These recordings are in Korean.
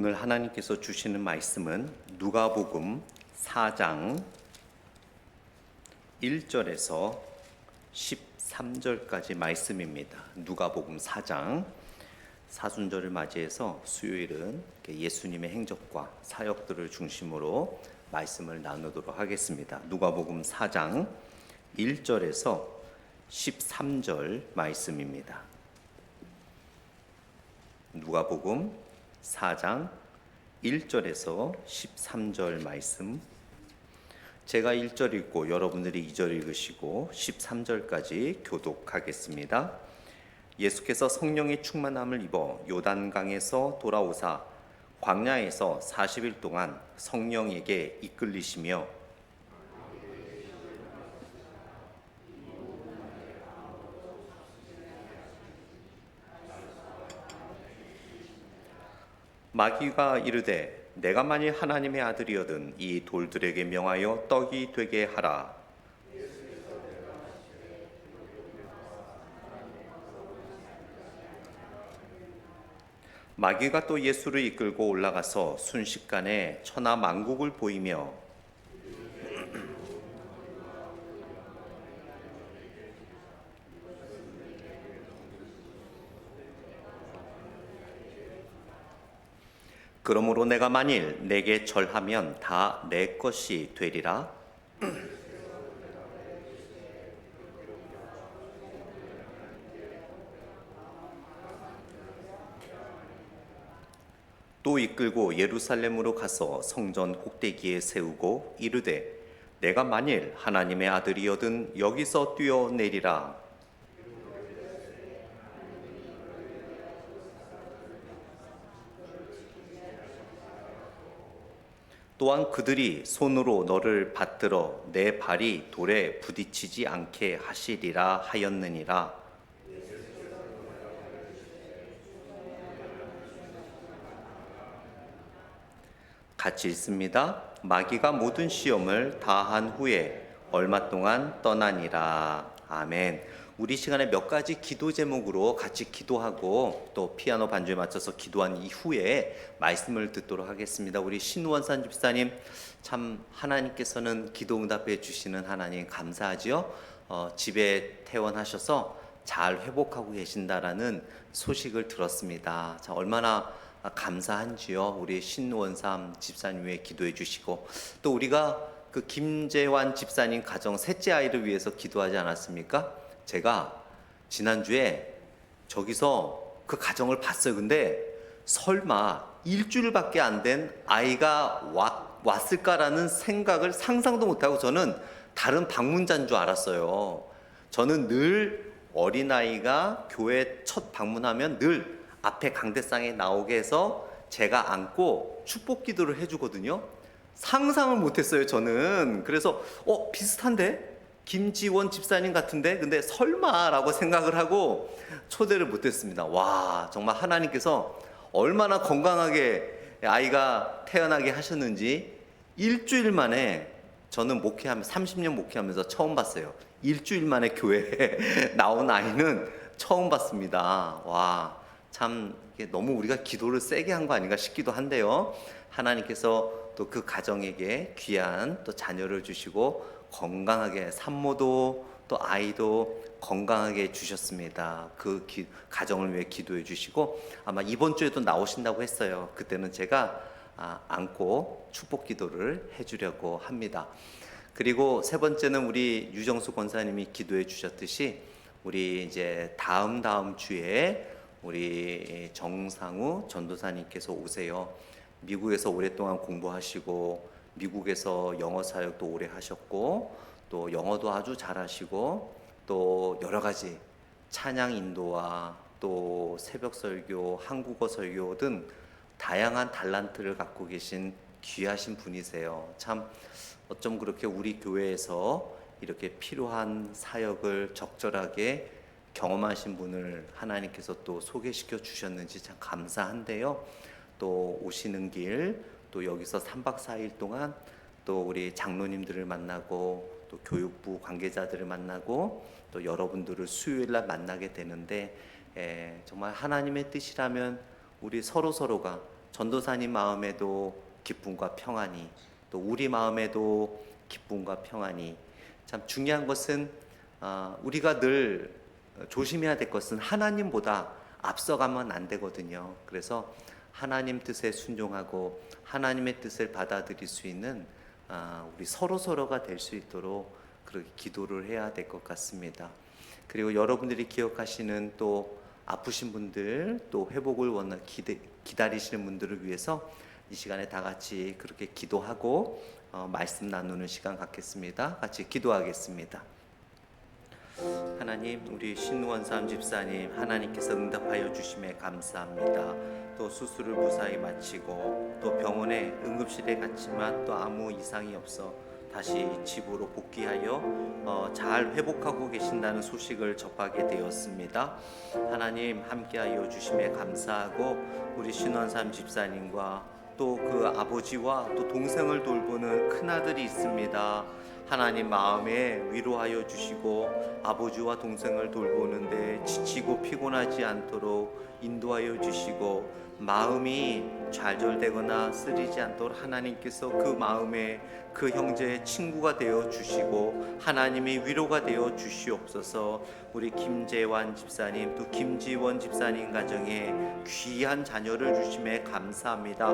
오늘 하나님께서 주시는 말씀은 누가복음 4장 1절에서 13절까지 말씀입니다. 누가복음 4장 사순절을 맞이해서 수요일은 예수님의 행적과 사역들을 중심으로 말씀을 나누도록 하겠습니다. 누가복음 4장 1절에서 13절 말씀입니다. 누가복음 4장 1절에서 13절 말씀, 제가 1절 읽고 여러분들이 2절 읽으시고 13절까지 교독하겠습니다. 예수께서 성령의 충만함을 입어 요단강에서 돌아오사 광야에서 40일 동안 성령에게 이끌리시며 마귀가 이르되 내가 만일 하나님의 아들이거든 이 돌들에게 명하여 떡이 되게 하라. 마귀가 또 예수를 이끌고 올라가서 순식간에 천하 만국을 보이며 그러므로 내가 만일 내게 절하면 다 내 것이 되리라. 또 이끌고 예루살렘으로 가서 성전 꼭대기에 세우고 이르되 내가 만일 하나님의 아들이거든 여기서 뛰어내리라. 또한 그들이 손으로 너를 받들어 내 발이 돌에 부딪히지 않게 하시리라 하였느니라. 같이 읽습니다. 마귀가 모든 시험을 다한 후에 얼마 동안 떠나니라. 아멘. 우리 시간에 몇 가지 기도 제목으로 같이 기도하고 또 피아노 반주에 맞춰서 기도한 이후에 말씀을 듣도록 하겠습니다. 우리 신원산 집사님, 참 하나님께서는 기도 응답해 주시는 하나님 감사하지요. 집에 퇴원하셔서 잘 회복하고 계신다라는 소식을 들었습니다. 자, 얼마나 감사한지요. 우리 신원삼 집사님 위해 기도해 주시고 또 우리가 그 김재환 집사님 가정 셋째 아이를 위해서 기도하지 않았습니까? 제가 지난주에 저기서 그 가정을 봤어요. 근데 설마 일주일밖에 안 된 아이가 왔을까라는 생각을 상상도 못하고 저는 다른 방문자인 줄 알았어요. 저는 늘 어린아이가 교회 첫 방문하면 늘 앞에 강대상에 나오게 해서 제가 안고 축복 기도를 해주거든요. 상상을 못했어요, 저는. 그래서 비슷한데? 김지원 집사님 같은데? 근데 설마라고 생각을 하고 초대를 못했습니다. 와, 정말 하나님께서 얼마나 건강하게 아이가 태어나게 하셨는지 일주일 만에, 저는 목회하면서 30년 목회하면서 처음 봤어요. 일주일 만에 교회에 나온 아이는 처음 봤습니다. 와, 참 이게 너무 우리가 기도를 세게 한 거 아닌가 싶기도 한데요. 하나님께서 또 그 가정에게 귀한 또 자녀를 주시고 건강하게 산모도 또 아이도 건강하게 주셨습니다. 그 가정을 위해 기도해 주시고 아마 이번 주에도 나오신다고 했어요. 그때는 제가 안고 축복 기도를 해주려고 합니다. 그리고 세 번째는 우리 유정수 권사님이 기도해 주셨듯이 우리 이제 다음 주에 우리 정상우 전도사님께서 오세요. 미국에서 오랫동안 공부하시고 미국에서 영어 사역도 오래 하셨고 또 영어도 아주 잘하시고 또 여러 가지 찬양 인도와 또 새벽 설교, 한국어 설교 등 다양한 달란트를 갖고 계신 귀하신 분이세요. 참 어쩜 그렇게 우리 교회에서 이렇게 필요한 사역을 적절하게 경험하신 분을 하나님께서 또 소개시켜 주셨는지 참 감사한데요. 또 오시는 길, 또 여기서 3박 4일 동안 또 우리 장로님들을 만나고 또 교육부 관계자들을 만나고 또 여러분들을 수요일날 만나게 되는데 정말 하나님의 뜻이라면 우리 서로가 전도사님 마음에도 기쁨과 평안이, 또 우리 마음에도 기쁨과 평안이. 참 중요한 것은 우리가 늘 조심해야 될 것은 하나님보다 앞서가면 안 되거든요. 그래서 하나님 뜻에 순종하고 하나님의 뜻을 받아들일 수 있는 우리 서로가 될 수 있도록 그렇게 기도를 해야 될 것 같습니다. 그리고 여러분들이 기억하시는 또 아프신 분들, 또 회복을 기다리시는 분들을 위해서 이 시간에 다 같이 그렇게 기도하고 말씀 나누는 시간 갖겠습니다. 같이 기도하겠습니다. 하나님, 우리 신원삼 집사님 하나님께서 응답하여 주심에 감사합니다. 또 수술을 무사히 마치고 또 병원에 응급실에 갔지만 또 아무 이상이 없어 다시 집으로 복귀하여 잘 회복하고 계신다는 소식을 접하게 되었습니다. 하나님, 함께하여 주심에 감사하고 우리 신원삼 집사님과 또 그 아버지와 또 동생을 돌보는 큰아들이 있습니다. 하나님, 마음에 위로하여 주시고 아버지와 동생을 돌보는데 지치고 피곤하지 않도록 인도하여 주시고, 마음이 좌절되거나 쓰리지 않도록 하나님께서 그 마음에 그 형제의 친구가 되어 주시고 하나님이 위로가 되어 주시옵소서. 우리 김재환 집사님, 또 김지원 집사님 가정에 귀한 자녀를 주심에 감사합니다.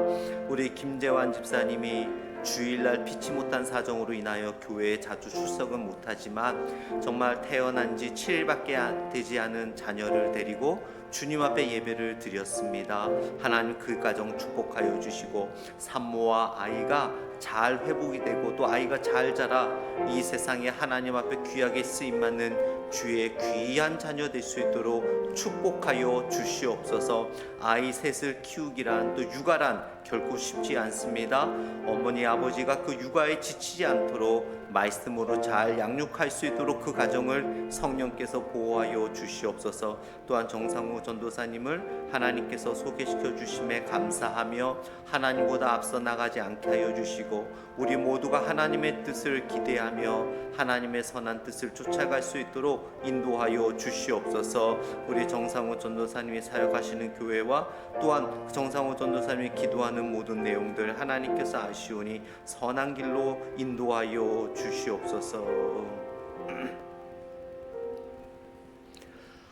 우리 김재환 집사님이 주일날 피치 못한 사정으로 인하여 교회에 자주 출석은 못하지만 정말 태어난 지 7일밖에 되지 않은 자녀를 데리고 주님 앞에 예배를 드렸습니다. 하나님, 그 가정 축복하여 주시고 산모와 아이가 잘 회복이 되고 또 아이가 잘 자라 이 세상에 하나님 앞에 귀하게 쓰임받는 주의 귀한 자녀 될 수 있도록 축복하여 주시옵소서. 아이 셋을 키우기란 또 육아란 결코 쉽지 않습니다. 어머니 아버지가 그 육아에 지치지 않도록 말씀으로 잘 양육할 수 있도록 그 가정을 성령께서 보호하여 주시옵소서. 또한 정상우 전도사님을 하나님께서 소개시켜 주심에 감사하며 하나님보다 앞서 나가지 않게 하여 주시고 우리 모두가 하나님의 뜻을 기대하며 하나님의 선한 뜻을 쫓아갈 수 있도록 인도하여 주시옵소서. 우리 정상우 전도사님이 사역하시는 교회와 또한 정상우 전도사님이 기도하는 모든 내용들 하나님께서 아시오니 선한 길로 인도하여 주시옵소서.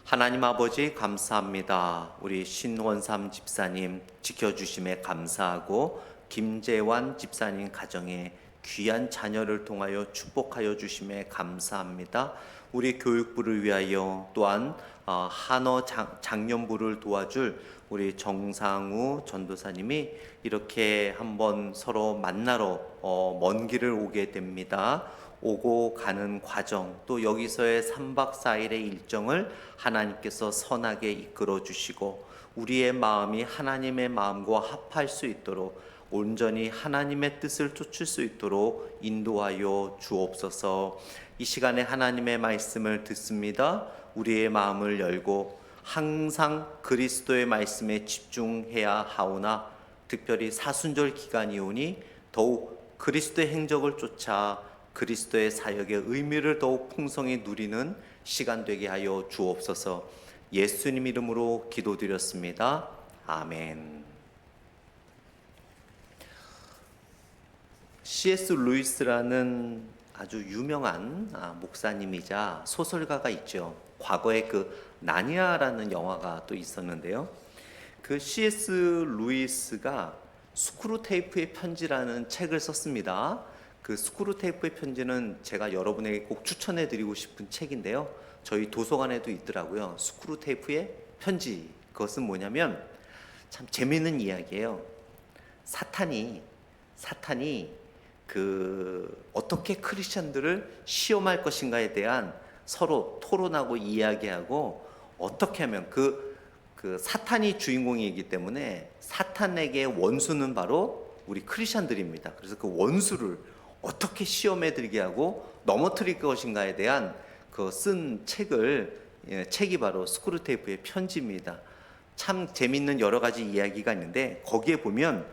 하나님 아버지, 감사합니다. 우리 신원삼 집사님 지켜주심에 감사하고 김재환 집사님 가정에 귀한 자녀를 통하여 축복하여 주심에 감사합니다. 우리 교육부를 위하여 또한 한어 장년부를 도와줄 우리 정상우 전도사님이 이렇게 한번 서로 만나러 먼 길을 오게 됩니다. 오고 가는 과정, 또 여기서의 3박 4일의 일정을 하나님께서 선하게 이끌어 주시고 우리의 마음이 하나님의 마음과 합할 수 있도록 온전히 하나님의 뜻을 쫓을 수 있도록 인도하여 주옵소서. 이 시간에 하나님의 말씀을 듣습니다. 우리의 마음을 열고 항상 그리스도의 말씀에 집중해야 하오나 특별히 사순절 기간이 오니 더욱 그리스도의 행적을 쫓아 그리스도의 사역의 의미를 더욱 풍성히 누리는 시간 되게 하여 주옵소서. 예수님 이름으로 기도드렸습니다. 아멘. C.S. 루이스라는 아주 유명한 목사님이자 소설가가 있죠. 과거에 그 나니아라는 영화가 또 있었는데요. 그 C.S. 루이스가 스크루테이프의 편지라는 책을 썼습니다. 그 스크루테이프의 편지는 제가 여러분에게 꼭 추천해 드리고 싶은 책인데요. 저희 도서관에도 있더라고요. 스크루테이프의 편지. 그것은 뭐냐면 참 재미있는 이야기예요. 사탄이 어떻게 크리스천들을 시험할 것인가에 대한 서로 토론하고 이야기하고 어떻게 하면 그 사탄이 주인공이기 때문에 사탄에게 원수는 바로 우리 크리스천들입니다. 그래서 그 원수를 어떻게 시험에 들게 하고 넘어뜨릴 것인가에 대한 그 쓴 책이 바로 스크루테이프의 편지입니다. 참 재밌는 여러 가지 이야기가 있는데 거기에 보면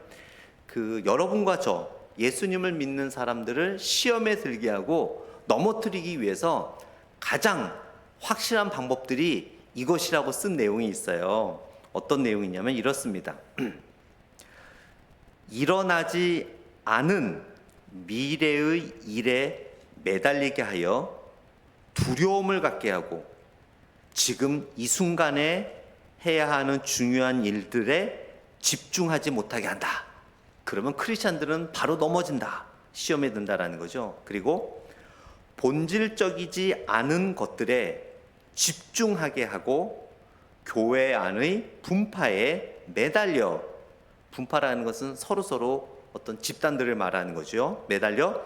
그 여러분과 저 예수님을 믿는 사람들을 시험에 들게 하고 넘어뜨리기 위해서 가장 확실한 방법들이 이것이라고 쓴 내용이 있어요. 어떤 내용이냐면 이렇습니다. 일어나지 않은 미래의 일에 매달리게 하여 두려움을 갖게 하고 지금 이 순간에 해야 하는 중요한 일들에 집중하지 못하게 한다. 그러면 크리스찬들은 바로 넘어진다. 시험에 든다라는 거죠. 그리고 본질적이지 않은 것들에 집중하게 하고 교회 안의 분파에 매달려, 분파라는 것은 서로서로 어떤 집단들을 말하는 거죠. 매달려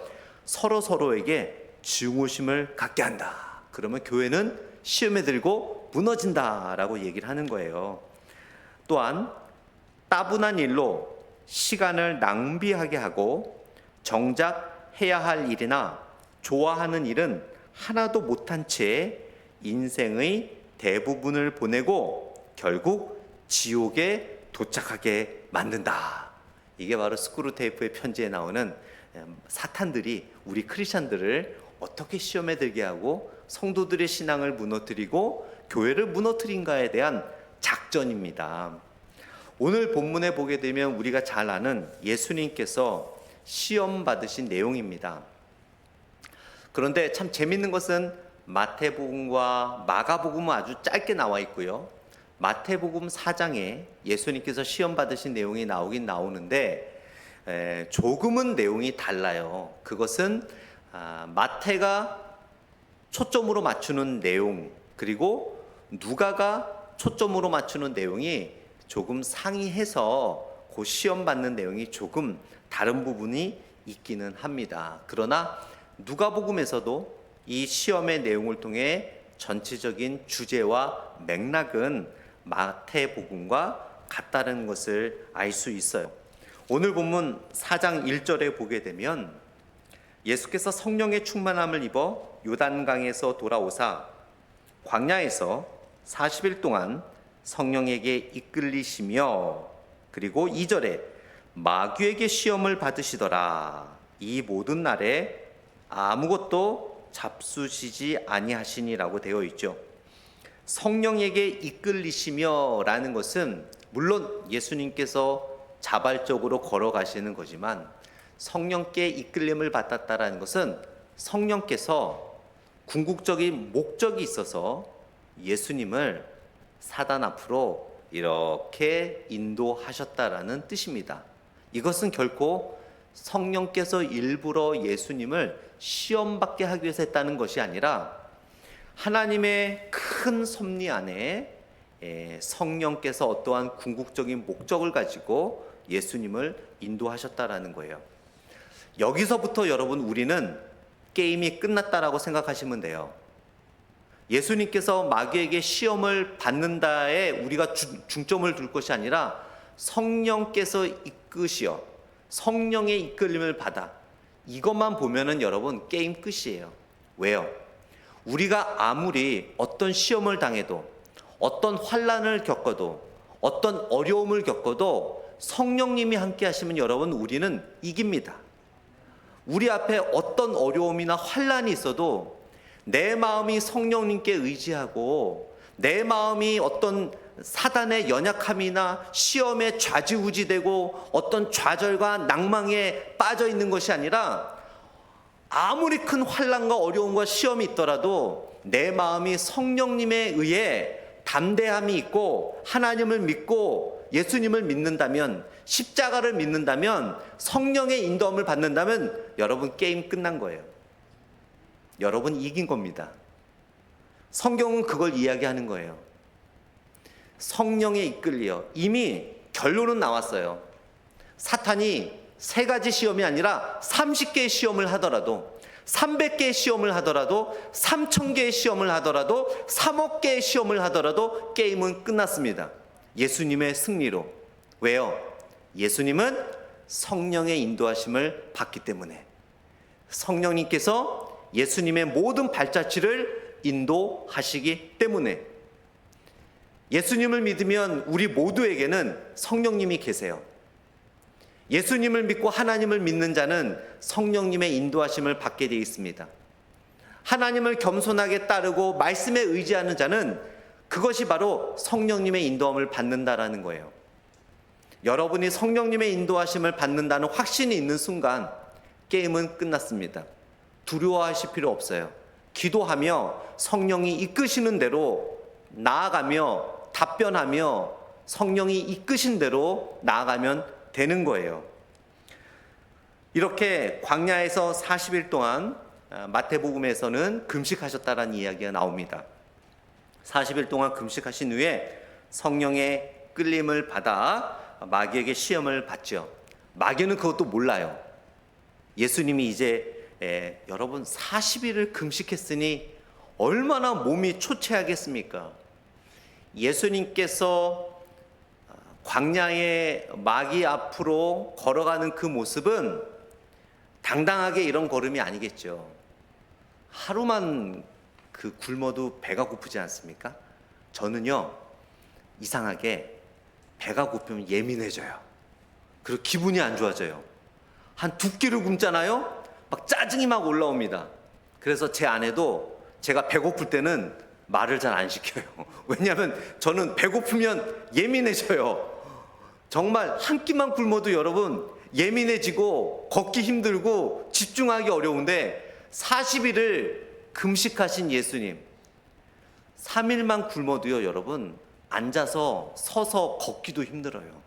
서로서로에게 증오심을 갖게 한다. 그러면 교회는 시험에 들고 무너진다라고 얘기를 하는 거예요. 또한 따분한 일로 시간을 낭비하게 하고 정작 해야 할 일이나 좋아하는 일은 하나도 못한 채 인생의 대부분을 보내고 결국 지옥에 도착하게 만든다. 이게 바로 스크루테이프의 편지에 나오는 사탄들이 우리 크리스찬들을 어떻게 시험에 들게 하고 성도들의 신앙을 무너뜨리고 교회를 무너뜨린가에 대한 작전입니다. 오늘 본문에 보게 되면 우리가 잘 아는 예수님께서 시험 받으신 내용입니다. 그런데 참 재밌는 것은 마태복음과 마가복음은 아주 짧게 나와 있고요. 마태복음 4장에 예수님께서 시험 받으신 내용이 나오긴 나오는데 조금은 내용이 달라요. 그것은 마태가 초점으로 맞추는 내용, 그리고 누가가 초점으로 맞추는 내용이 조금 상이해서 그 시험 받는 내용이 조금 다른 부분이 있기는 합니다. 그러나 누가복음에서도 이 시험의 내용을 통해 전체적인 주제와 맥락은 마태복음과 같다는 것을 알 수 있어요. 오늘 본문 4장 1절에 보게 되면 예수께서 성령의 충만함을 입어 요단강에서 돌아오사 광야에서 40일 동안 성령에게 이끌리시며, 그리고 2절에 마귀에게 시험을 받으시더라. 이 모든 날에 아무것도 잡수시지 아니하시니라고 되어 있죠. 성령에게 이끌리시며 라는 것은 물론 예수님께서 자발적으로 걸어가시는 거지만 성령께 이끌림을 받았다라는 것은 성령께서 궁극적인 목적이 있어서 예수님을 사단 앞으로 이렇게 인도하셨다라는 뜻입니다. 이것은 결코 성령께서 일부러 예수님을 시험받게 하기 위해서 했다는 것이 아니라 하나님의 큰 섭리 안에 성령께서 어떠한 궁극적인 목적을 가지고 예수님을 인도하셨다라는 거예요. 여기서부터 여러분 우리는 게임이 끝났다라고 생각하시면 돼요. 예수님께서 마귀에게 시험을 받는다에 우리가 중점을 둘 것이 아니라 성령께서 이끄시어 성령의 이끌림을 받아, 이것만 보면은 여러분 게임 끝이에요. 왜요? 우리가 아무리 어떤 시험을 당해도 어떤 환난을 겪어도 어떤 어려움을 겪어도 성령님이 함께 하시면 여러분 우리는 이깁니다. 우리 앞에 어떤 어려움이나 환난이 있어도 내 마음이 성령님께 의지하고 내 마음이 어떤 사단의 연약함이나 시험에 좌지우지되고 어떤 좌절과 낭망에 빠져 있는 것이 아니라 아무리 큰 환난과 어려움과 시험이 있더라도 내 마음이 성령님에 의해 담대함이 있고 하나님을 믿고 예수님을 믿는다면, 십자가를 믿는다면, 성령의 인도함을 받는다면 여러분 게임 끝난 거예요. 여러분 이긴 겁니다. 성경은 그걸 이야기하는 거예요. 성령에 이끌려 이미 결론은 나왔어요. 사탄이 3가지 시험이 아니라 30개의 시험을 하더라도, 300개의 시험을 하더라도, 3000개의 시험을 하더라도, 3억 개의 시험을 하더라도 게임은 끝났습니다. 예수님의 승리로. 왜요? 예수님은 성령의 인도하심을 받기 때문에. 성령님께서 예수님의 모든 발자취를 인도하시기 때문에. 예수님을 믿으면 우리 모두에게는 성령님이 계세요. 예수님을 믿고 하나님을 믿는 자는 성령님의 인도하심을 받게 되어 있습니다. 하나님을 겸손하게 따르고 말씀에 의지하는 자는 그것이 바로 성령님의 인도함을 받는다라는 거예요. 여러분이 성령님의 인도하심을 받는다는 확신이 있는 순간 게임은 끝났습니다. 두려워하실 필요 없어요. 기도하며 성령이 이끄시는 대로 나아가며 답변하며 성령이 이끄신 대로 나아가면 되는 거예요. 이렇게 광야에서 40일 동안 마태복음에서는 금식하셨다라는 이야기가 나옵니다. 40일 동안 금식하신 후에 성령의 끌림을 받아 마귀에게 시험을 받죠. 마귀는 그것도 몰라요. 예수님이 이제 여러분 40일을 금식했으니 얼마나 몸이 초췌하겠습니까? 예수님께서 광야의 마귀 앞으로 걸어가는 그 모습은 당당하게 이런 걸음이 아니겠죠. 하루만 굶어도 배가 고프지 않습니까? 저는요, 이상하게 배가 고프면 예민해져요. 그리고 기분이 안 좋아져요. 한 2끼를 굶잖아요? 막 짜증이 막 올라옵니다. 그래서 제 아내도 제가 배고플 때는 말을 잘 안 시켜요. 왜냐하면 저는 배고프면 예민해져요. 정말 한 끼만 굶어도 여러분 예민해지고 걷기 힘들고 집중하기 어려운데 40일을 금식하신 예수님 3일만 굶어도요 여러분 앉아서 서서 걷기도 힘들어요.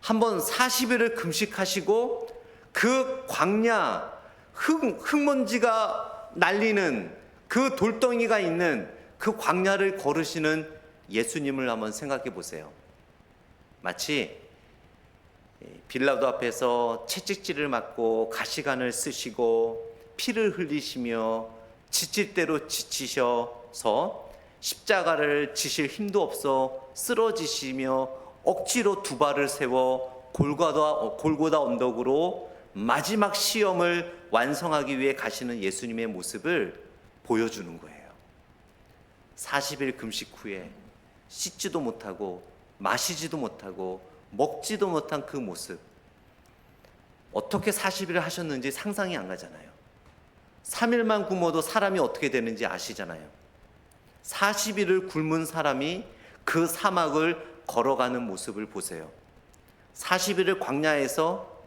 한번 40일을 금식하시고 그 광야 흙먼지가 날리는 그 돌덩이가 있는 그 광야를 걸으시는 예수님을 한번 생각해 보세요. 마치 빌라도 앞에서 채찍질을 맞고 가시관을 쓰시고 피를 흘리시며 지칠 대로 지치셔서 십자가를 지실 힘도 없어 쓰러지시며 억지로 2발을 세워 골고다 언덕으로 마지막 시험을 완성하기 위해 가시는 예수님의 모습을 보여주는 거예요. 40일 금식 후에 씻지도 못하고 마시지도 못하고 먹지도 못한 그 모습, 어떻게 40일을 하셨는지 상상이 안 가잖아요. 3일만 굶어도 사람이 어떻게 되는지 아시잖아요. 40일을 굶은 사람이 그 사막을 걸어가는 모습을 보세요. 40일을 광야에서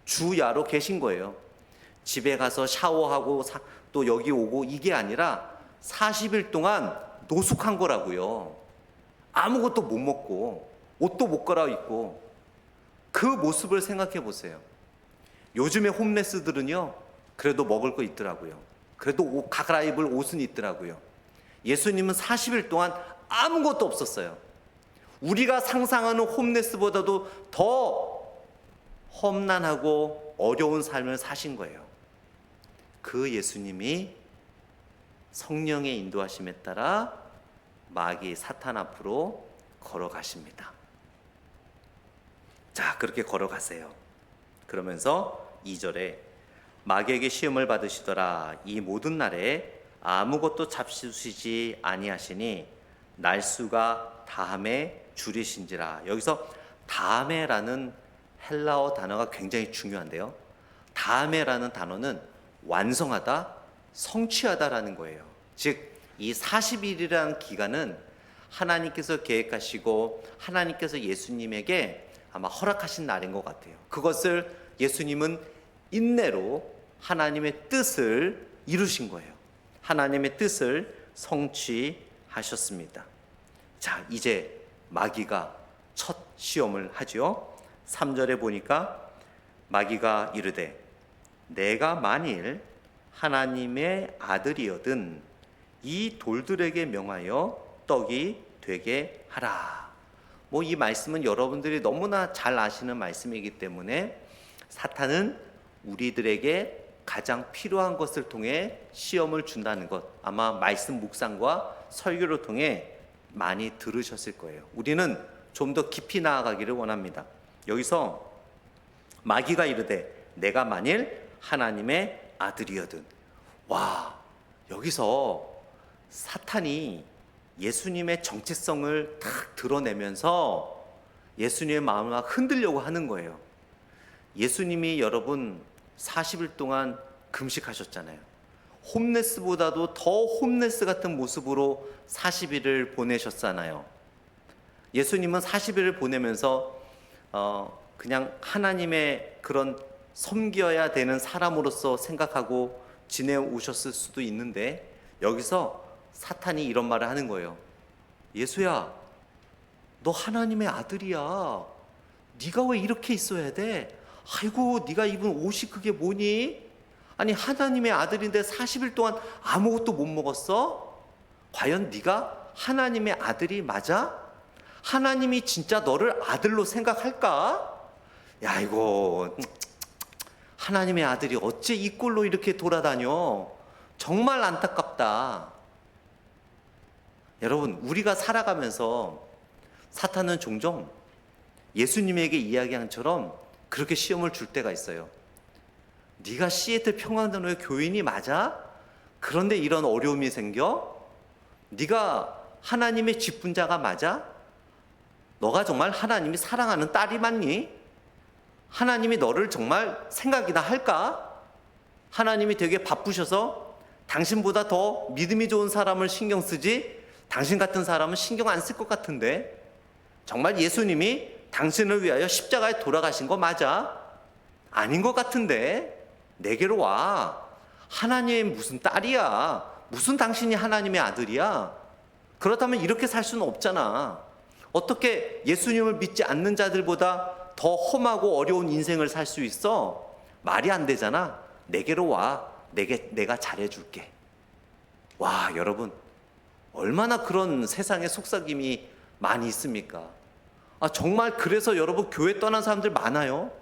주야로 계신 거예요. 집에 가서 샤워하고 또 여기 오고 이게 아니라 40일 동안 노숙한 거라고요. 아무것도 못 먹고 옷도 못 갈아입고 그 모습을 생각해 보세요. 요즘에 홈레스들은요 그래도 먹을 거 있더라고요. 그래도 옷 갈아입을 옷은 있더라고요. 예수님은 40일 동안 아무것도 없었어요. 우리가 상상하는 홈레스보다도 더 험난하고 어려운 삶을 사신 거예요. 그 예수님이 성령의 인도하심에 따라 마귀 사탄 앞으로 걸어가십니다. 자, 그렇게 걸어가세요. 그러면서 2절에 마귀에게 시험을 받으시더라. 이 모든 날에 아무것도 잡수시지 아니하시니 날수가 다함에 줄이신지라. 여기서 다함에라는 헬라어 단어가 굉장히 중요한데요. 다함에라는 단어는 완성하다, 성취하다라는 거예요. 즉 이 40일이라는 기간은 하나님께서 계획하시고 하나님께서 예수님에게 아마 허락하신 날인 것 같아요. 그것을 예수님은 인내로 하나님의 뜻을 이루신 거예요. 하나님의 뜻을 성취하셨습니다. 자, 이제 마귀가 첫 시험을 하죠. 3절에 보니까 마귀가 이르되 내가 만일 하나님의 아들이거든 이 돌들에게 명하여 떡이 되게 하라. 이 말씀은 여러분들이 너무나 잘 아시는 말씀이기 때문에 사탄은 우리들에게 가장 필요한 것을 통해 시험을 준다는 것, 아마 말씀 묵상과 설교를 통해 많이 들으셨을 거예요. 우리는 좀 더 깊이 나아가기를 원합니다. 여기서 마귀가 이르되 내가 만일 하나님의 아들이거든. 와, 여기서 사탄이 예수님의 정체성을 탁 드러내면서 예수님의 마음을 막 흔들려고 하는 거예요. 예수님이 여러분 40일 동안 금식하셨잖아요. 홈레스보다도 더 홈레스 같은 모습으로 40일을 보내셨잖아요. 예수님은 40일을 보내면서 그냥 하나님의 그런 섬겨야 되는 사람으로서 생각하고 지내오셨을 수도 있는데, 여기서 사탄이 이런 말을 하는 거예요. 예수야, 너 하나님의 아들이야. 네가 왜 이렇게 있어야 돼? 아이고, 네가 입은 옷이 그게 뭐니? 아니, 하나님의 아들인데 40일 동안 아무것도 못 먹었어? 과연 네가 하나님의 아들이 맞아? 하나님이 진짜 너를 아들로 생각할까? 야, 이거 하나님의 아들이 어째 이 꼴로 이렇게 돌아다녀? 정말 안타깝다. 여러분, 우리가 살아가면서 사탄은 종종 예수님에게 이야기한 처럼 그렇게 시험을 줄 때가 있어요. 네가 시애틀 평화단호의 교인이 맞아? 그런데 이런 어려움이 생겨? 네가 하나님의 직분자가 맞아? 너가 정말 하나님이 사랑하는 딸이 맞니? 하나님이 너를 정말 생각이나 할까? 하나님이 되게 바쁘셔서 당신보다 더 믿음이 좋은 사람을 신경 쓰지 당신 같은 사람은 신경 안 쓸 것 같은데, 정말 예수님이 당신을 위하여 십자가에 돌아가신 거 맞아? 아닌 것 같은데 내게로 와. 하나님의 무슨 딸이야? 무슨 당신이 하나님의 아들이야? 그렇다면 이렇게 살 수는 없잖아. 어떻게 예수님을 믿지 않는 자들보다 더 험하고 어려운 인생을 살 수 있어? 말이 안 되잖아. 내게로 와. 내가 잘해줄게. 와, 여러분, 얼마나 그런 세상의 속삭임이 많이 있습니까? 정말 그래서 여러분, 교회 떠난 사람들 많아요.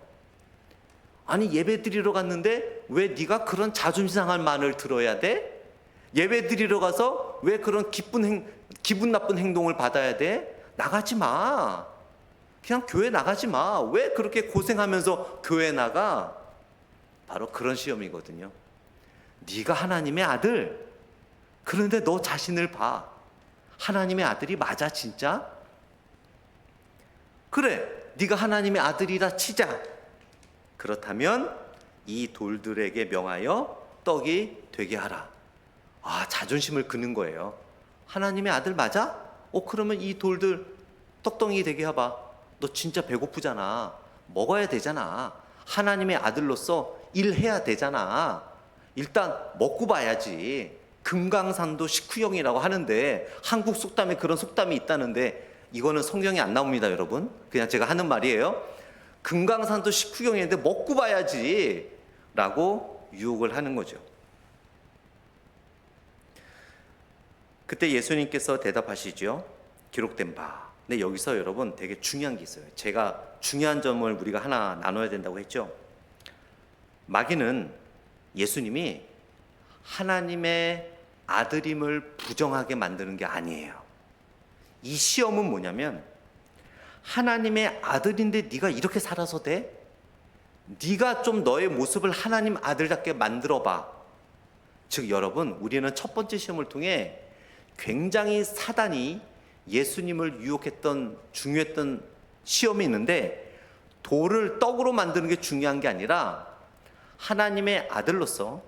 아니, 예배 드리러 갔는데 왜 네가 그런 자존심 상한 말을 들어야 돼? 예배 드리러 가서 왜 그런 기분 나쁜 행동을 받아야 돼? 나가지 마. 그냥 교회 나가지 마. 왜 그렇게 고생하면서 교회 나가? 바로 그런 시험이거든요. 네가 하나님의 아들, 그런데 너 자신을 봐. 하나님의 아들이 맞아 진짜? 그래, 네가 하나님의 아들이라 치자. 그렇다면 이 돌들에게 명하여 떡이 되게 하라. 자존심을 그는 거예요. 하나님의 아들 맞아? 그러면 이 돌들 떡덩이 되게 해봐. 너 진짜 배고프잖아. 먹어야 되잖아. 하나님의 아들로서 일해야 되잖아. 일단 먹고 봐야지. 금강산도 식후경이라고 하는데, 한국 속담에 그런 속담이 있다는데, 이거는 성경에 안 나옵니다, 여러분. 그냥 제가 하는 말이에요. 금강산도 식후경인데 먹고 봐야지 라고 유혹을 하는 거죠. 그때 예수님께서 대답하시죠. 기록된 바. 근데 여기서 여러분 되게 중요한 게 있어요. 제가 중요한 점을 우리가 하나 나눠야 된다고 했죠. 마귀는 예수님이 하나님의 아들임을 부정하게 만드는 게 아니에요. 이 시험은 뭐냐면, 하나님의 아들인데 네가 이렇게 살아서 돼? 네가 좀 너의 모습을 하나님 아들답게 만들어봐. 즉 여러분, 우리는 첫 번째 시험을 통해 굉장히 사단이 예수님을 유혹했던 중요했던 시험이 있는데, 돌을 떡으로 만드는 게 중요한 게 아니라 하나님의 아들로서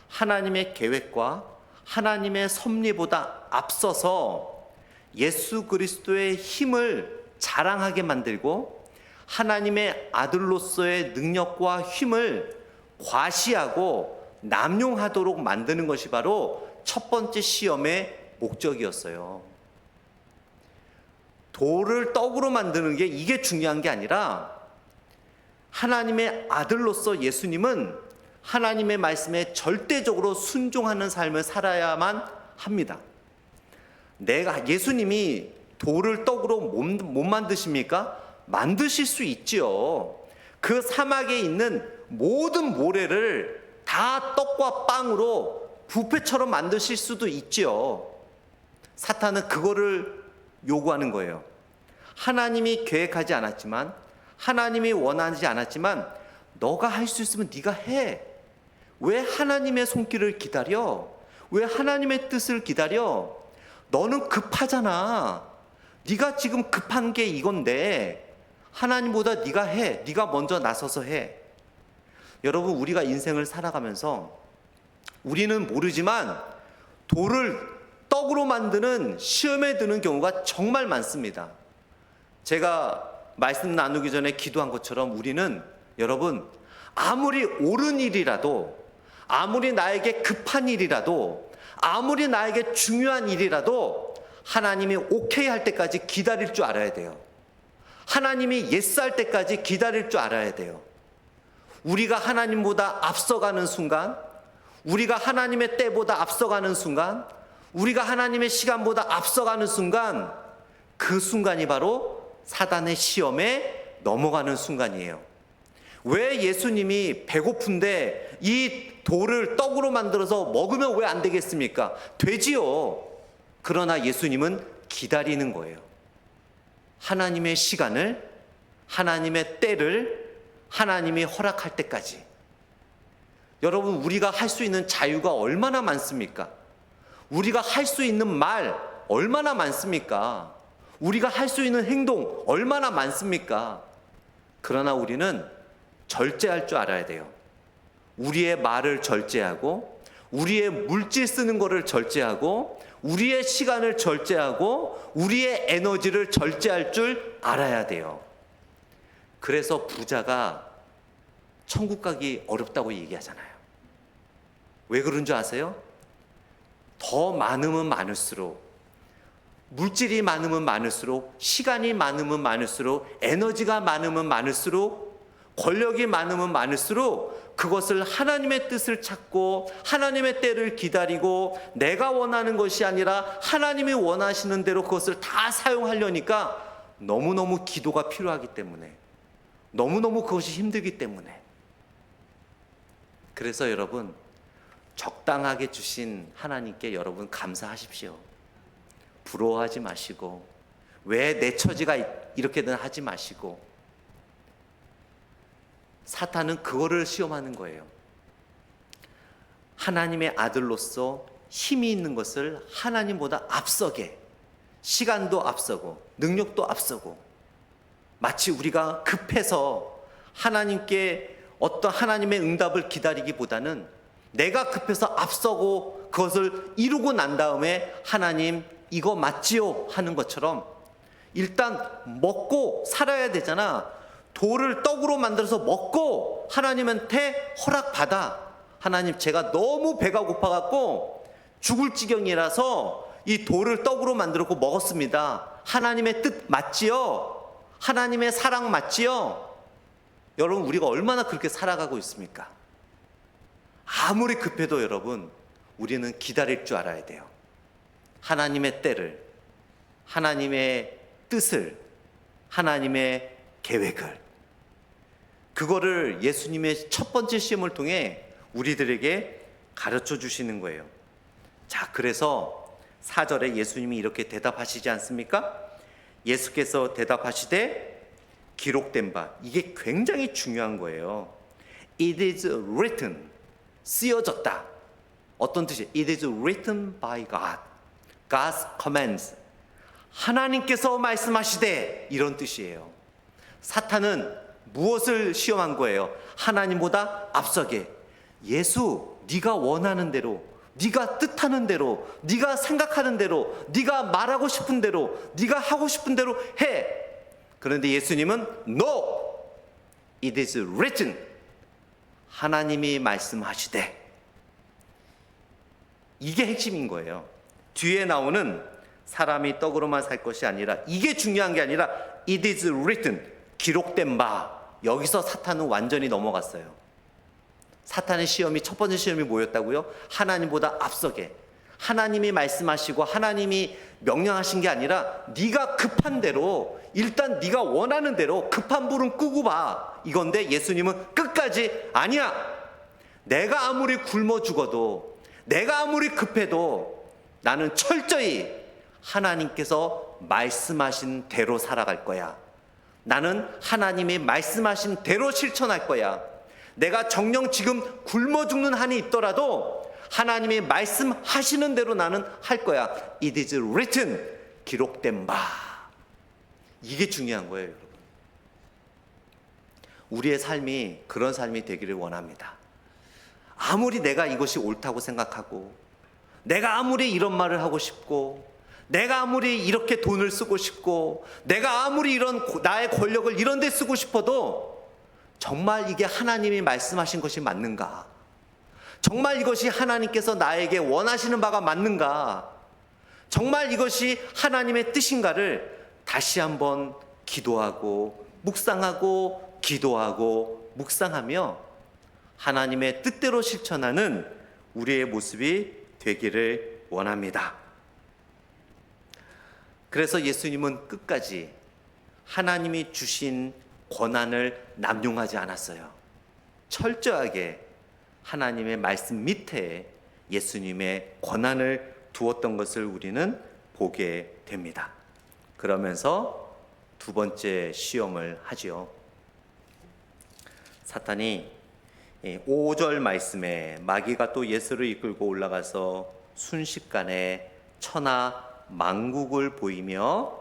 하나님의 계획과 하나님의 섭리보다 앞서서 예수 그리스도의 힘을 자랑하게 만들고 하나님의 아들로서의 능력과 힘을 과시하고 남용하도록 만드는 것이 바로 첫 번째 시험의 목적이었어요. 돌을 떡으로 만드는 게 이게 중요한 게 아니라, 하나님의 아들로서 예수님은 하나님의 말씀에 절대적으로 순종하는 삶을 살아야만 합니다. 예수님이 돌을 떡으로 못 만드십니까? 만드실 수 있지요. 그 사막에 있는 모든 모래를 다 떡과 빵으로 뷔페처럼 만드실 수도 있지요. 사탄은 그거를 요구하는 거예요. 하나님이 계획하지 않았지만, 하나님이 원하지 않았지만 너가 할 수 있으면 네가 해. 왜 하나님의 손길을 기다려? 왜 하나님의 뜻을 기다려? 너는 급하잖아. 네가 지금 급한 게 이건데 하나님보다 네가 해. 네가 먼저 나서서 해. 여러분, 우리가 인생을 살아가면서 우리는 모르지만 돌을 떡으로 만드는 시험에 드는 경우가 정말 많습니다. 제가 말씀 나누기 전에 기도한 것처럼 우리는 여러분 아무리 옳은 일이라도, 아무리 나에게 급한 일이라도, 아무리 나에게 중요한 일이라도 하나님이 오케이 할 때까지 기다릴 줄 알아야 돼요. 하나님이 예스 할 때까지 기다릴 줄 알아야 돼요. 우리가 하나님보다 앞서가는 순간, 우리가 하나님의 때보다 앞서가는 순간, 우리가 하나님의 시간보다 앞서가는 순간, 그 순간이 바로 사단의 시험에 넘어가는 순간이에요. 왜 예수님이 배고픈데 이 돌을 떡으로 만들어서 먹으면 왜 안 되겠습니까? 되지요. 그러나 예수님은 기다리는 거예요. 하나님의 시간을, 하나님의 때를 하나님이 허락할 때까지. 여러분, 우리가 할 수 있는 자유가 얼마나 많습니까? 우리가 할 수 있는 말 얼마나 많습니까? 우리가 할 수 있는 행동 얼마나 많습니까? 그러나 우리는 절제할 줄 알아야 돼요. 우리의 말을 절제하고, 우리의 물질 쓰는 거를 절제하고, 우리의 시간을 절제하고, 우리의 에너지를 절제할 줄 알아야 돼요. 그래서 부자가 천국 가기 어렵다고 얘기하잖아요. 왜 그런 줄 아세요? 더 많으면 많을수록, 물질이 많으면 많을수록, 시간이 많으면 많을수록, 에너지가 많으면 많을수록, 권력이 많으면 많을수록 그것을 하나님의 뜻을 찾고 하나님의 때를 기다리고 내가 원하는 것이 아니라 하나님이 원하시는 대로 그것을 다 사용하려니까 너무너무 기도가 필요하기 때문에, 너무너무 그것이 힘들기 때문에. 그래서 여러분, 적당하게 주신 하나님께 여러분 감사하십시오. 부러워하지 마시고, 왜 내 처지가 이렇게든 하지 마시고. 사탄은 그거를 시험하는 거예요. 하나님의 아들로서 힘이 있는 것을 하나님보다 앞서게, 시간도 앞서고 능력도 앞서고, 마치 우리가 급해서 하나님께 어떤 하나님의 응답을 기다리기보다는 내가 급해서 앞서고 그것을 이루고 난 다음에 하나님 이거 맞지요? 하는 것처럼 일단 먹고 살아야 되잖아. 돌을 떡으로 만들어서 먹고 하나님한테 허락받아. 하나님, 제가 너무 배가 고파갖고 죽을 지경이라서 이 돌을 떡으로 만들었고 먹었습니다. 하나님의 뜻 맞지요? 하나님의 사랑 맞지요? 여러분, 우리가 얼마나 그렇게 살아가고 있습니까? 아무리 급해도 여러분, 우리는 기다릴 줄 알아야 돼요. 하나님의 때를, 하나님의 뜻을, 하나님의 계획을. 그거를 예수님의 첫 번째 시험을 통해 우리들에게 가르쳐 주시는 거예요. 자, 그래서 4절에 예수님이 이렇게 대답하시지 않습니까? 예수께서 대답하시되 기록된 바, 이게 굉장히 중요한 거예요. It is written, 쓰여졌다. 어떤 뜻이에요? It is written by God, God's commands. 하나님께서 말씀하시되, 이런 뜻이에요. 사탄은 무엇을 시험한 거예요? 하나님보다 앞서게. 예수, 네가 원하는 대로, 네가 뜻하는 대로, 네가 생각하는 대로, 네가 말하고 싶은 대로, 네가 하고 싶은 대로 해. 그런데 예수님은 No, it is written. 하나님이 말씀하시되. 이게 핵심인 거예요. 뒤에 나오는 사람이 떡으로만 살 것이 아니라, 이게 중요한 게 아니라 it is written, 기록된 바. 여기서 사탄은 완전히 넘어갔어요. 사탄의 시험이, 첫 번째 시험이 뭐였다고요? 하나님보다 앞서게. 하나님이 말씀하시고 하나님이 명령하신 게 아니라 네가 급한 대로, 일단 네가 원하는 대로 급한 불은 끄고 봐, 이건데 예수님은 끝까지 아니야. 내가 아무리 굶어 죽어도, 내가 아무리 급해도 나는 철저히 하나님께서 말씀하신 대로 살아갈 거야. 나는 하나님이 말씀하신 대로 실천할 거야. 내가 정녕 지금 굶어 죽는 한이 있더라도 하나님이 말씀하시는 대로 나는 할 거야. It is written, 기록된 바. 이게 중요한 거예요, 여러분. 우리의 삶이 그런 삶이 되기를 원합니다. 아무리 내가 이것이 옳다고 생각하고, 내가 아무리 이런 말을 하고 싶고, 내가 아무리 이렇게 돈을 쓰고 싶고 내가 아무리 이런 나의 권력을 이런 데 쓰고 싶어도 정말 이게 하나님이 말씀하신 것이 맞는가? 정말 이것이 하나님께서 나에게 원하시는 바가 맞는가? 정말 이것이 하나님의 뜻인가를 다시 한번 기도하고 묵상하고 기도하고 묵상하며 하나님의 뜻대로 실천하는 우리의 모습이 되기를 원합니다. 그래서 예수님은 끝까지 하나님이 주신 권한을 남용하지 않았어요. 철저하게 하나님의 말씀 밑에 예수님의 권한을 두었던 것을 우리는 보게 됩니다. 그러면서 두 번째 시험을 하지요. 사탄이 5절 말씀에 마귀가 또 예수를 이끌고 올라가서 순식간에 천하 만국을 보이며,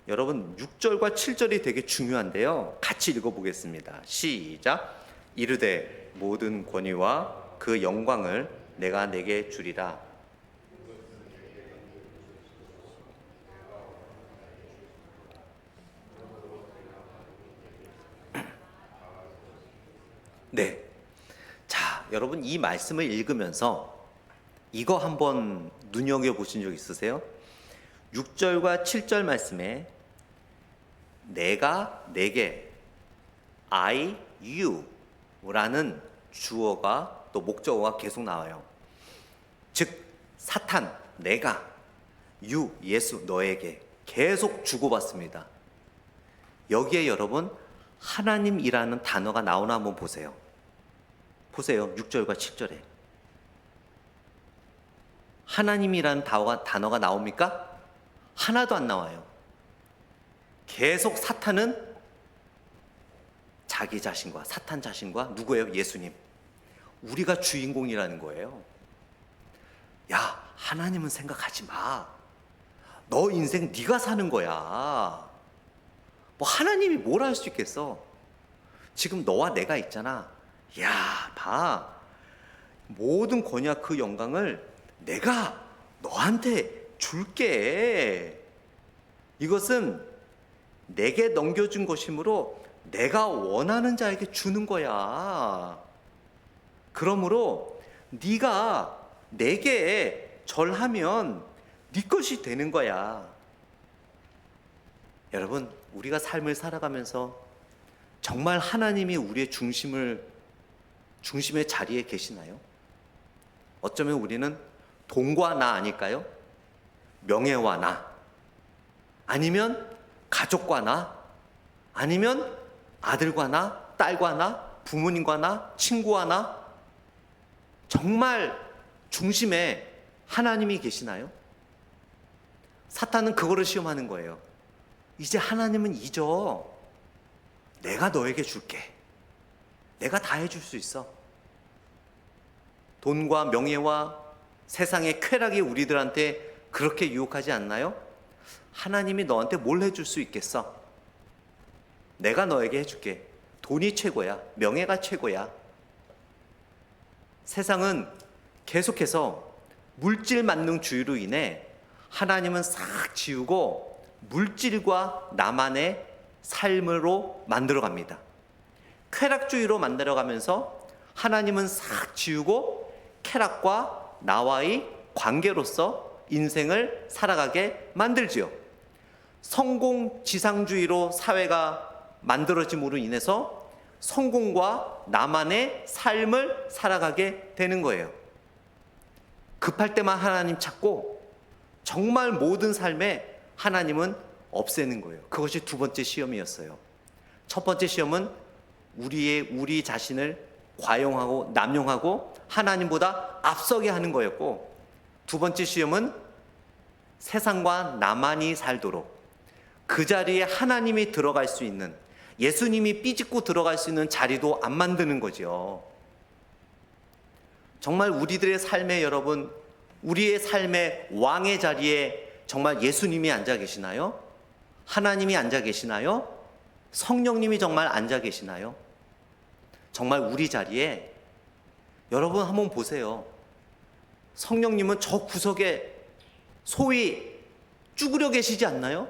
여러분 6절과 7절이 되게 중요한데요. 같이 읽어보겠습니다. 시작. 이르되 모든 권위와 그 영광을 내가 내게 주리라. 네. 자, 여러분 이 말씀을 읽으면서 이거 한번 눈여겨보신 적 있으세요? 6절과 7절 말씀에 내가 내게 I, you 라는 주어가 또 목적어가 계속 나와요. 즉 사탄, 내가, you, 예수, 너에게 계속 주고받습니다. 여기에 여러분 하나님이라는 단어가 나오나 한번 보세요. 보세요. 6절과 7절에 하나님이라는 단어가 나옵니까? 하나도 안 나와요. 계속 사탄은 자기 자신과 사탄 자신과 누구예요? 예수님. 우리가 주인공이라는 거예요. 야, 하나님은 생각하지 마. 너 인생 네가 사는 거야. 뭐 하나님이 뭘 할 수 있겠어? 지금 너와 내가 있잖아. 야, 봐. 모든 권위와 그 영광을 내가 너한테 줄게. 이것은 내게 넘겨준 것이므로 내가 원하는 자에게 주는 거야. 그러므로 네가 내게 절하면 네 것이 되는 거야. 여러분, 우리가 삶을 살아가면서 정말 하나님이 우리의 중심의 자리에 계시나요? 어쩌면 우리는 돈과 나 아닐까요? 명예와 나, 아니면 가족과 나, 아니면 아들과 나, 딸과 나, 부모님과 나, 친구와 나, 정말 중심에 하나님이 계시나요? 사탄은 그거를 시험하는 거예요. 이제 하나님은 잊어. 내가 너에게 줄게. 내가 다 해줄 수 있어. 돈과 명예와 세상의 쾌락이 우리들한테 그렇게 유혹하지 않나요? 하나님이 너한테 뭘 해줄 수 있겠어? 내가 너에게 해줄게. 돈이 최고야. 명예가 최고야. 세상은 계속해서 물질 만능주의로 인해 하나님은 싹 지우고 물질과 나만의 삶으로 만들어갑니다. 쾌락주의로 만들어가면서 하나님은 싹 지우고 쾌락과 나와의 관계로서 인생을 살아가게 만들지요. 성공지상주의로 사회가 만들어짐으로 인해서 성공과 나만의 삶을 살아가게 되는 거예요. 급할 때만 하나님 찾고 정말 모든 삶에 하나님은 없애는 거예요. 그것이 두 번째 시험이었어요. 첫 번째 시험은 우리 자신을 과용하고 남용하고 하나님보다 앞서게 하는 거였고, 두 번째 시험은 세상과 나만이 살도록 그 자리에 하나님이 들어갈 수 있는, 예수님이 삐짓고 들어갈 수 있는 자리도 안 만드는 거죠. 정말 우리들의 삶에, 여러분, 우리의 삶의 왕의 자리에 정말 예수님이 앉아 계시나요? 하나님이 앉아 계시나요? 성령님이 정말 앉아 계시나요? 정말 우리 자리에, 여러분 한번 보세요. 성령님은 저 구석에 소위 쭈그려 계시지 않나요?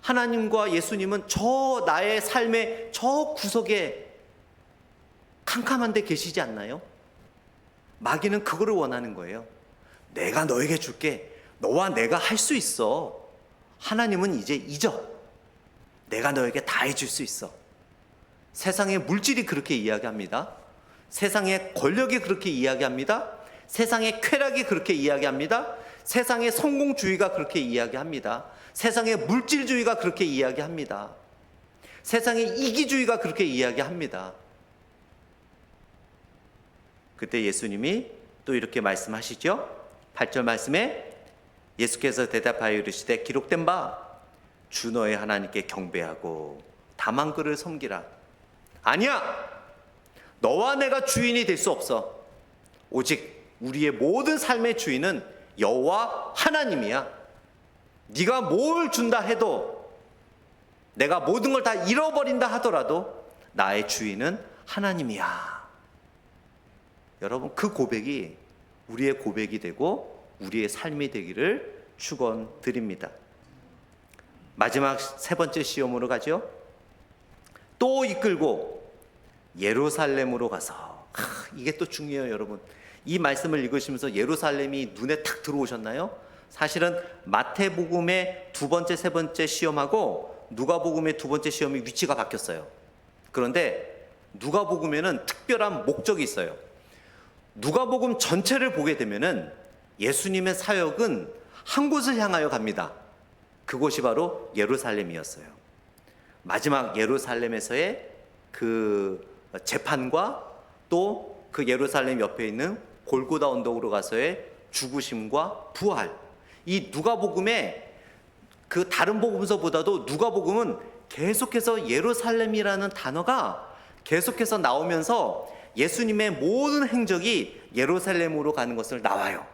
하나님과 예수님은 저 나의 삶의 저 구석에 캄캄한 데 계시지 않나요? 마귀는 그거를 원하는 거예요. 내가 너에게 줄게. 너와 내가 할 수 있어. 하나님은 이제 잊어. 내가 너에게 다 해줄 수 있어. 세상의 물질이 그렇게 이야기합니다. 세상의 권력이 그렇게 이야기합니다. 세상의 쾌락이 그렇게 이야기합니다. 세상의 성공주의가 그렇게 이야기합니다. 세상의 물질주의가 그렇게 이야기합니다. 세상의 이기주의가 그렇게 이야기합니다. 그때 예수님이 또 이렇게 말씀하시죠. 8절 말씀에 예수께서 대답하여 이르시되 기록된 바 주 너의 하나님께 경배하고 다만 그를 섬기라. 아니야, 너와 내가 주인이 될 수 없어. 오직 우리의 모든 삶의 주인은 여호와 하나님이야. 네가 뭘 준다 해도, 내가 모든 걸 다 잃어버린다 하더라도 나의 주인은 하나님이야. 여러분, 그 고백이 우리의 고백이 되고 우리의 삶이 되기를 축원드립니다. 마지막 세 번째 시험으로 가죠. 또 이끌고 예루살렘으로 가서, 이게 또 중요해요. 여러분, 이 말씀을 읽으시면서 예루살렘이 눈에 탁 들어오셨나요? 사실은 마태복음의 두 번째, 세 번째 시험하고 누가복음의 두 번째 시험이 위치가 바뀌었어요. 그런데 누가복음에는 특별한 목적이 있어요. 누가복음 전체를 보게 되면은 예수님의 사역은 한 곳을 향하여 갑니다. 그곳이 바로 예루살렘이었어요. 마지막 예루살렘에서의 그 재판과 또 그 예루살렘 옆에 있는 골고다 언덕으로 가서의 죽으심과 부활, 이 누가복음의 그 다른 복음서보다도 누가복음은 계속해서 예루살렘이라는 단어가 계속해서 나오면서 예수님의 모든 행적이 예루살렘으로 가는 것을 나와요.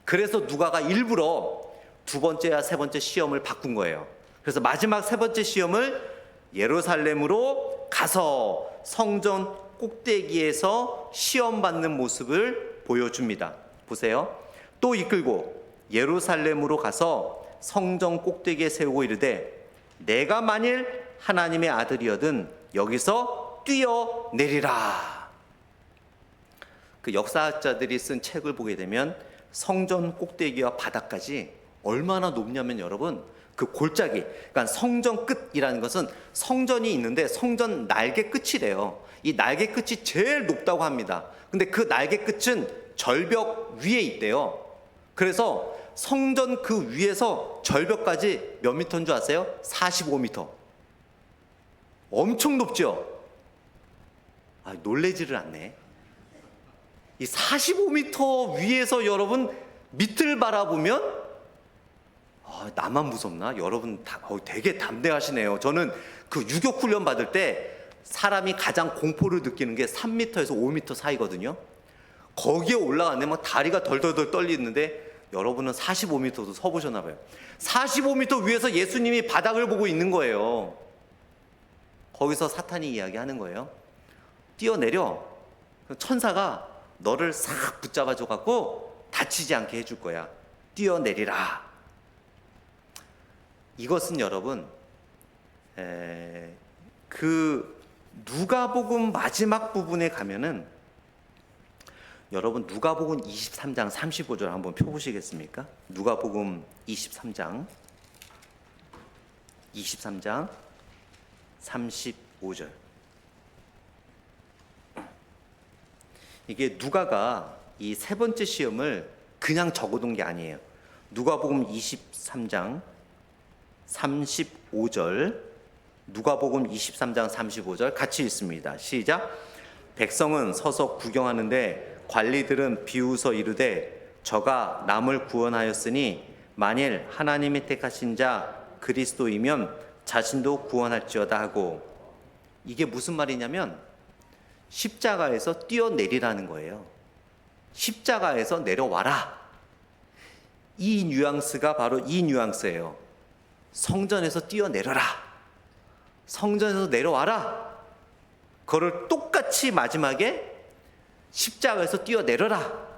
그래서 누가가 일부러 두 번째와 세 번째 시험을 바꾼 거예요. 그래서 마지막 세 번째 시험을 예루살렘으로 가서 성전 꼭대기에서 시험받는 모습을 보여줍니다. 보세요. 또 이끌고 예루살렘으로 가서 성전 꼭대기에 세우고 이르되 내가 만일 하나님의 아들이거든 여기서 뛰어내리라. 그 역사학자들이 쓴 책을 보게 되면 성전 꼭대기와 바닥까지 얼마나 높냐면 여러분, 그 골짜기, 그러니까 성전 끝이라는 것은 성전이 있는데 성전 날개 끝이래요. 이 날개 끝이 제일 높다고 합니다. 근데 그 날개 끝은 절벽 위에 있대요. 그래서 성전 그 위에서 절벽까지 몇 미터인 줄 아세요? 45미터. 엄청 높죠? 놀래지를 않네. 이 45미터 위에서 여러분 밑을 바라보면 나만 무섭나? 여러분 되게 담대하시네요. 저는 그 유격 훈련 받을 때 사람이 가장 공포를 느끼는 게 3m에서 5m 사이거든요. 거기에 올라갔는데 막 다리가 덜덜덜 떨리는데 여러분은 45m도 서보셨나 봐요. 45m 위에서 예수님이 바닥을 보고 있는 거예요. 거기서 사탄이 이야기하는 거예요. 뛰어내려. 천사가 너를 싹 붙잡아줘 갖고 다치지 않게 해줄 거야. 뛰어내리라. 이것은 여러분, 그 누가복음 마지막 부분에 가면은 여러분 누가복음 23장 35절 한번 펴보시겠습니까? 누가복음 23장 35절. 이게 누가가 이 세 번째 시험을 그냥 적어둔 게 아니에요. 누가복음 23장 35절, 누가복음 23장 35절 같이 읽습니다. 시작. 백성은 서서 구경하는데 관리들은 비웃어 이르되 저가 남을 구원하였으니 만일 하나님이 택하신 자 그리스도이면 자신도 구원할지어다 하고, 이게 무슨 말이냐면 십자가에서 뛰어내리라는 거예요. 십자가에서 내려와라. 이 뉘앙스가 바로 이 뉘앙스예요. 성전에서 뛰어내려라. 성전에서 내려와라. 그거를 똑같이 마지막에 십자가에서 뛰어내려라.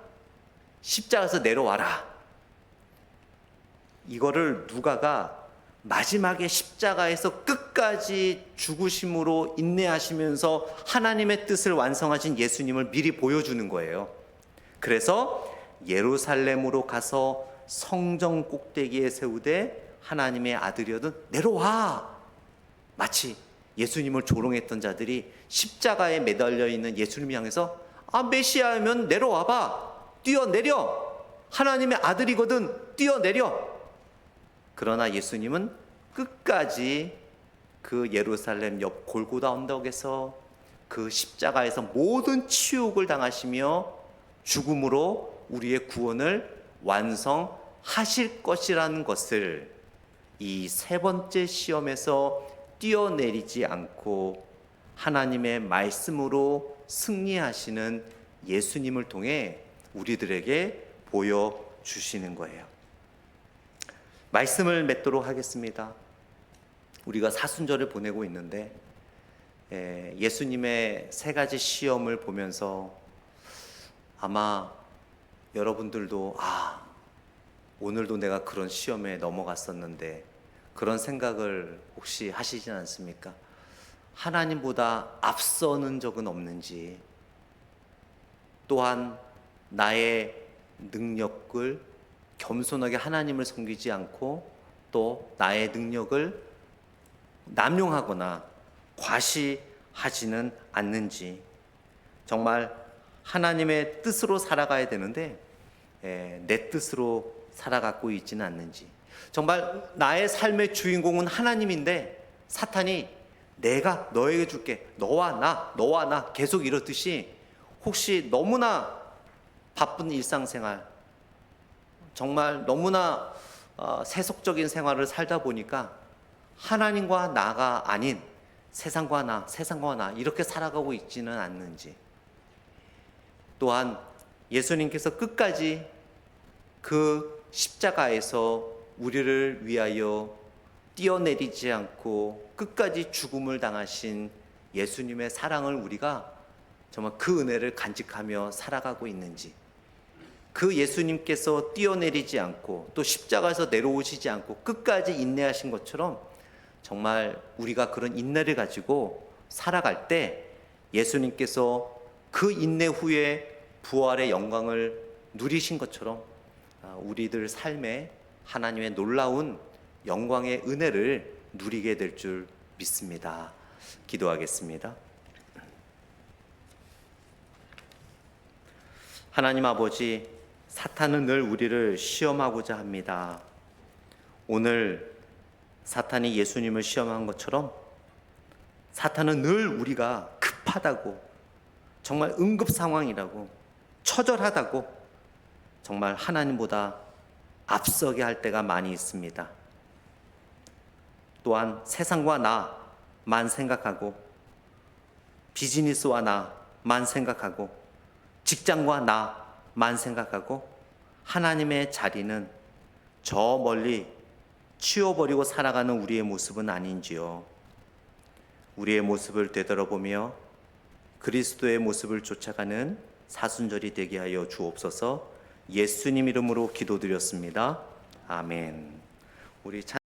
십자가에서 내려와라. 이거를 누가가 마지막에 십자가에서 끝까지 죽으심으로 인내하시면서 하나님의 뜻을 완성하신 예수님을 미리 보여주는 거예요. 그래서 예루살렘으로 가서 성전 꼭대기에 세우되 하나님의 아들이여든 내려와. 마치 예수님을 조롱했던 자들이 십자가에 매달려 있는 예수님을 향해서 메시아면 내려와봐. 뛰어내려. 하나님의 아들이거든 뛰어내려. 그러나 예수님은 끝까지 그 예루살렘 옆 골고다 언덕에서 그 십자가에서 모든 치욕을 당하시며 죽음으로 우리의 구원을 완성하실 것이라는 것을 이 세 번째 시험에서 뛰어내리지 않고 하나님의 말씀으로 승리하시는 예수님을 통해 우리들에게 보여주시는 거예요. 말씀을 맺도록 하겠습니다. 우리가 사순절을 보내고 있는데 예수님의 세 가지 시험을 보면서 아마 여러분들도 오늘도 내가 그런 시험에 넘어갔었는데 그런 생각을 혹시 하시진 않습니까? 하나님보다 앞서는 적은 없는지, 또한 나의 능력을 겸손하게 하나님을 섬기지 않고 또 나의 능력을 남용하거나 과시하지는 않는지, 정말 하나님의 뜻으로 살아가야 되는데 내 뜻으로 살아가고 있지는 않는지, 정말 나의 삶의 주인공은 하나님인데 사탄이 내가 너에게 줄게, 너와 나 계속 이렇듯이 혹시 너무나 바쁜 일상생활, 정말 너무나 세속적인 생활을 살다 보니까 하나님과 나가 아닌 세상과 나 이렇게 살아가고 있지는 않는지, 또한 예수님께서 끝까지 그 십자가에서 우리를 위하여 뛰어내리지 않고 끝까지 죽음을 당하신 예수님의 사랑을 우리가 정말 그 은혜를 간직하며 살아가고 있는지, 그 예수님께서 뛰어내리지 않고 또 십자가에서 내려오시지 않고 끝까지 인내하신 것처럼 정말 우리가 그런 인내를 가지고 살아갈 때 예수님께서 그 인내 후에 부활의 영광을 누리신 것처럼 우리들 삶에 하나님의 놀라운 영광의 은혜를 누리게 될 줄 믿습니다. 기도하겠습니다. 하나님 아버지, 사탄은 늘 우리를 시험하고자 합니다. 오늘 사탄이 예수님을 시험한 것처럼 사탄은 늘 우리가 급하다고, 정말 응급 상황이라고, 처절하다고, 정말 하나님보다 앞서게 할 때가 많이 있습니다. 또한 세상과 나만 생각하고, 비즈니스와 나만 생각하고, 직장과 나만 생각하고, 하나님의 자리는 저 멀리 치워버리고 살아가는 우리의 모습은 아닌지요. 우리의 모습을 되돌아보며 그리스도의 모습을 쫓아가는 사순절이 되게 하여 주옵소서. 예수님 이름으로 기도드렸습니다. 아멘. 우리